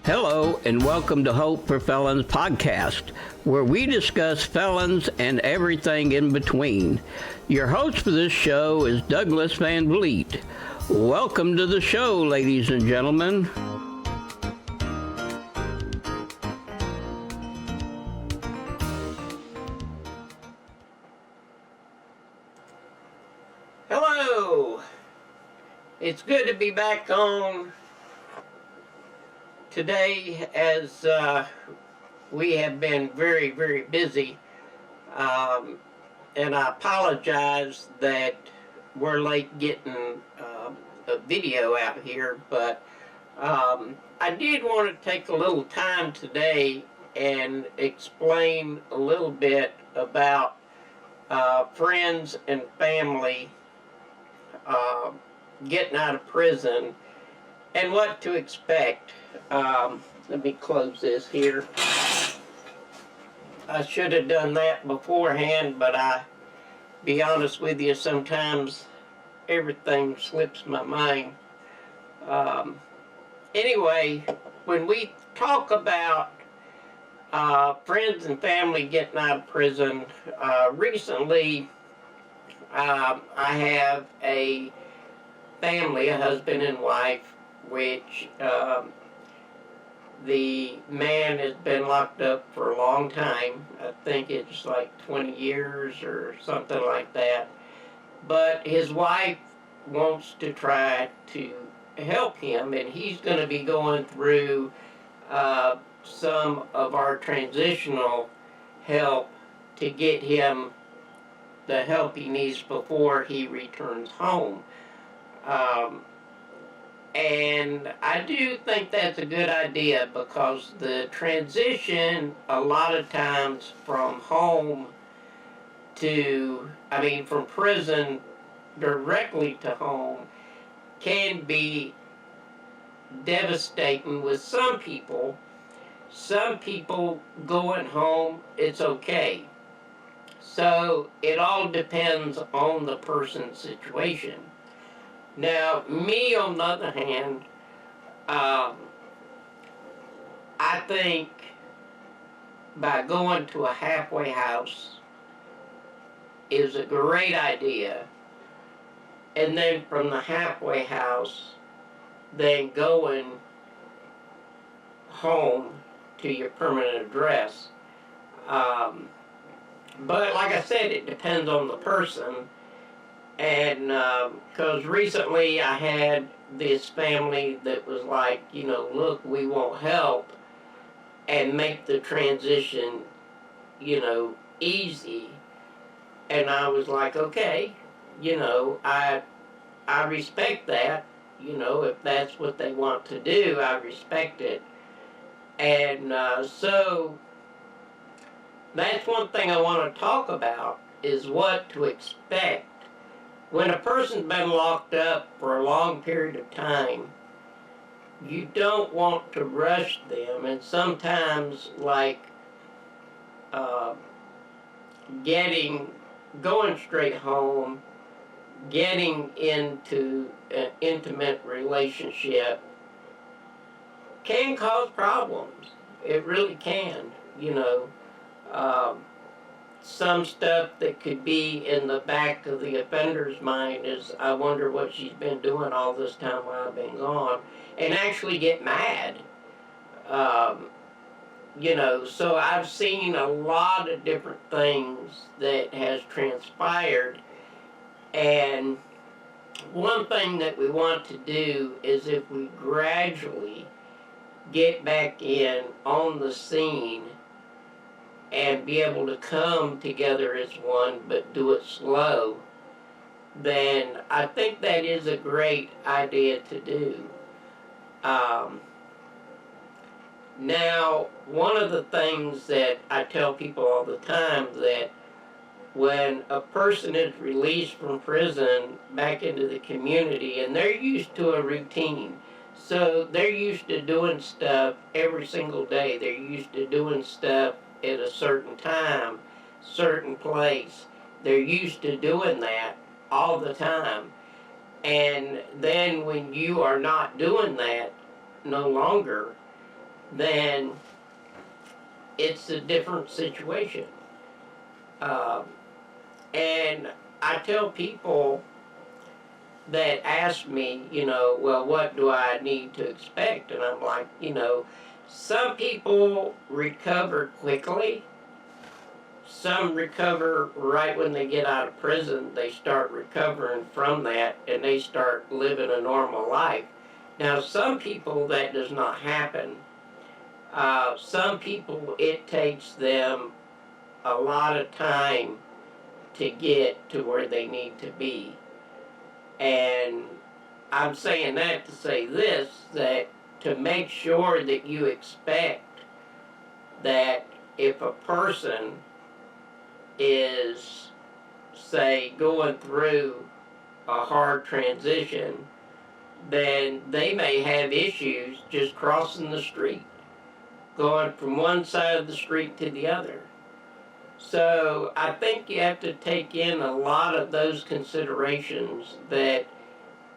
Hello, and welcome to Hope for Felons podcast, where we discuss felons and everything in between. Your host for this show is Douglas Van Vliet. Welcome to the show, ladies and gentlemen. Hello. It's good to be back on today, as we have been very, very busy, and I apologize that we're late getting a video out here, but I did want to take a little time today and explain a little bit about friends and family getting out of prison and what to expect. Let me close this here. I should have done that beforehand, but be honest with you, sometimes everything slips my mind. Anyway, when we talk about friends and family getting out of prison, recently I have a family, a husband and wife, which the man has been locked up for a long time. I think it's like 20 years or something like that. But his wife wants to try to help him, and he's going to be going through some of our transitional help to get him the help he needs before he returns home. And I do think that's a good idea, because the transition a lot of times from home from prison directly to home can be devastating with some people. Some people going home, it's okay. So it all depends on the person's situation. Now, me, on the other hand, I think by going to a halfway house is a great idea. And then from the halfway house, then going home to your permanent address. But like I said, it depends on the person. And because recently I had this family that was like, look, we won't help and make the transition, easy. And I was like, okay, I respect that. If that's what they want to do, I respect it. And so that's one thing I want to talk about, is what to expect. When a person's been locked up for a long period of time, you don't want to rush them, and sometimes, going straight home, getting into an intimate relationship can cause problems. It really can, Some stuff that could be in the back of the offender's mind is, I wonder what she's been doing all this time while I've been gone, and actually get mad. So I've seen a lot of different things that has transpired, and one thing that we want to do is, if we gradually get back in on the scene and be able to come together as one, but do it slow, then I think that is a great idea to do. Now, one of the things that I tell people all the time, that when a person is released from prison back into the community, and they're used to a routine, so they're used to doing stuff every single day. They're used to doing stuff at a certain time, certain place. They're used to doing that all the time. And then when you are not doing that no longer, then it's a different situation. Um, and I tell people that ask me, well, what do I need to expect? And I'm like, some people recover quickly. Some recover right when they get out of prison. They start recovering from that and they start living a normal life. Now, some people that does not happen. Some people, it takes them a lot of time to get to where they need to be. And I'm saying that to say this, that to make sure that you expect that if a person is, say, going through a hard transition, then they may have issues just crossing the street, going from one side of the street to the other. So I think you have to take in a lot of those considerations that,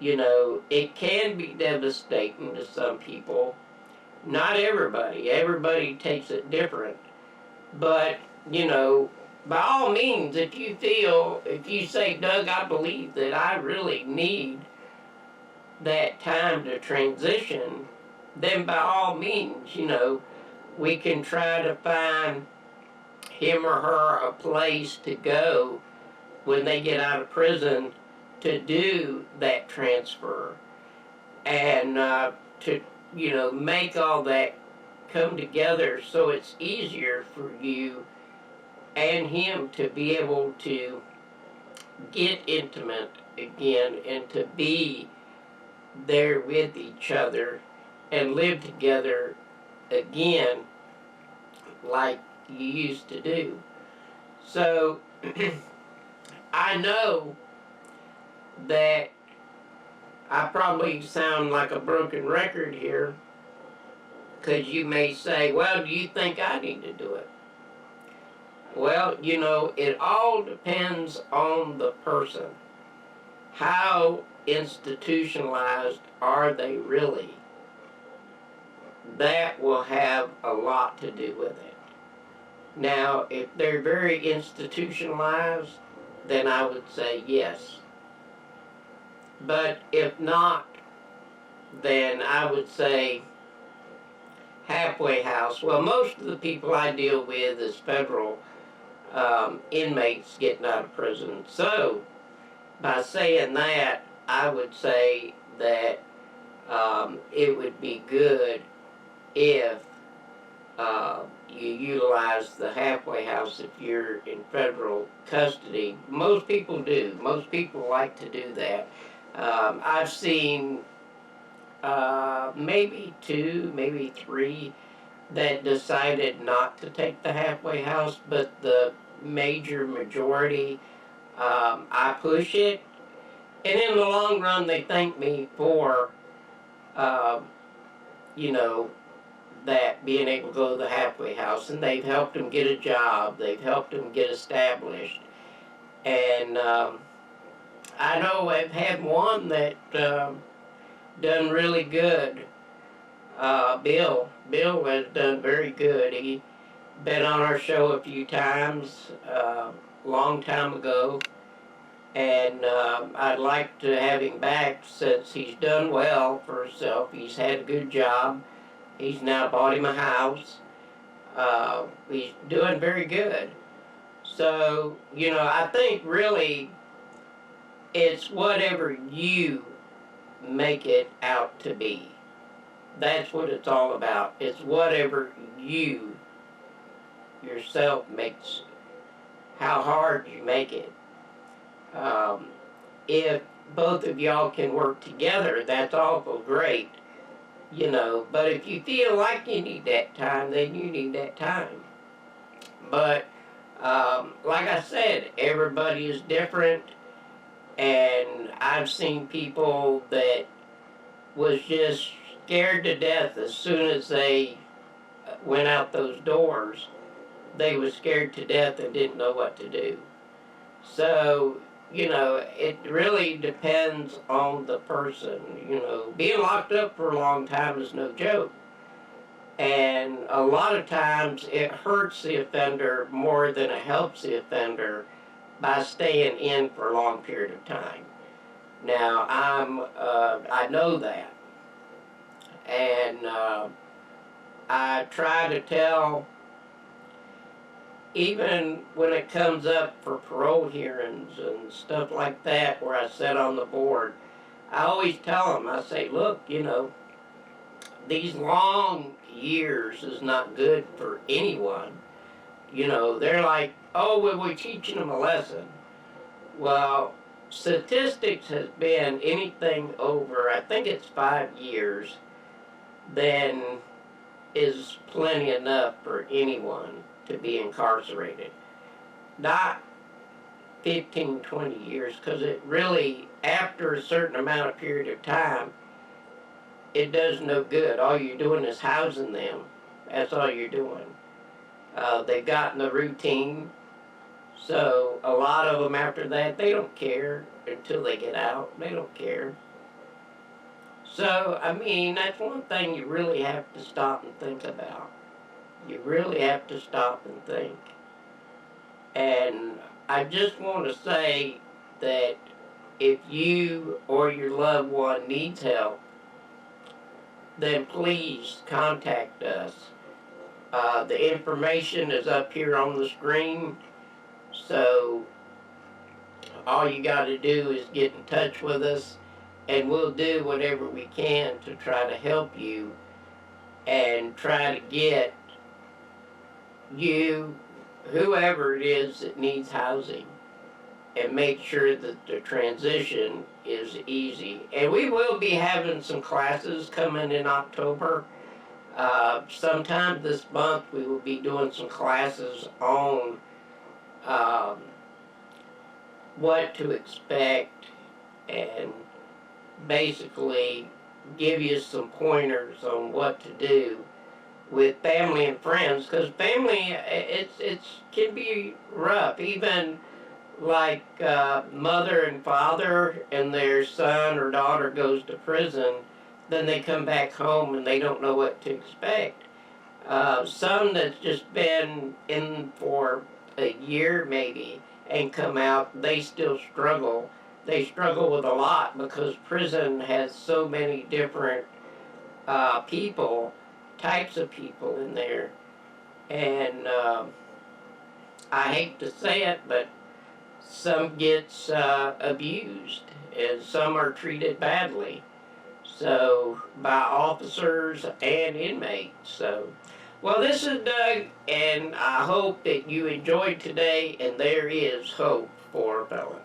it can be devastating to some people. Not everybody. Everybody takes it different. But, by all means, if you say, Doug, I believe that I really need that time to transition, then by all means, we can try to find him or her a place to go when they get out of prison to do that transfer and to, make all that come together so it's easier for you and him to be able to get intimate again and to be there with each other and live together again like you used to do. So I know that I probably sound like a broken record here because you may say, well, do you think I need to do it? Well, it all depends on the person. How institutionalized are they really? That will have a lot to do with it. Now, if they're very institutionalized, then I would say yes. But if not, then I would say halfway house. Well, most of the people I deal with is federal inmates getting out of prison. So, by saying that, I would say that it would be good if you utilize the halfway house if you're in federal custody. Most people do. Most people like to do that. I've seen maybe 2, maybe 3 that decided not to take the halfway house, but the major majority, I push it, and in the long run they thank me for, that being able to go to the halfway house, and they've helped them get a job, they've helped them get established, and I know I've had one that done really good. Bill has done very good. He been on our show a few times, long time ago, and I'd like to have him back since he's done well for himself. He's had a good job. He's now bought him a house. He's doing very good. So, I think really it's whatever you make it out to be. That's what it's all about. It's whatever you yourself makes, how hard you make it. If both of y'all can work together, that's awful great, but if you feel like you need that time, then you need that time. But like I said, everybody is different, and I've seen people that was just scared to death as soon as they went out those doors. They were scared to death and didn't know what to do. So, it really depends on the person. Being locked up for a long time is no joke. And a lot of times it hurts the offender more than it helps the offender by staying in for a long period of time. Now, I know that. And I try to tell, even when it comes up for parole hearings and stuff like that, where I sit on the board, I always tell them, I say, look, you know, these long years is not good for anyone. You know, they're like, oh, well, we're teaching them a lesson. Well, statistics has been anything over, I think it's 5 years, then is plenty enough for anyone to be incarcerated. Not 15, 20 years, because it really, after a certain amount of period of time, it does no good. All you're doing is housing them. That's all you're doing. They've gotten a routine, so a lot of them after that, they don't care until they get out. They don't care. So, I mean, that's one thing you really have to stop and think about. You really have to stop and think. And I just want to say that if you or your loved one needs help, then please contact us. The information is up here on the screen, so all you got to do is get in touch with us, and we'll do whatever we can to try to help you and try to get you, whoever it is that needs housing, and make sure that the transition is easy. And we will be having some classes coming in October. Sometime this month we will be doing some classes on what to expect, and basically give you some pointers on what to do with family and friends, because family, it's can be rough. Even like mother and father and their son or daughter goes to prison, then they come back home and they don't know what to expect. Some that's just been in for a year maybe and come out, they still struggle. They struggle with a lot because prison has so many different people, types of people in there. And I hate to say it, but some gets abused and some are treated badly. So, by officers and inmates. So, well, this is Doug, and I hope that you enjoyed today, and there is hope for Felons.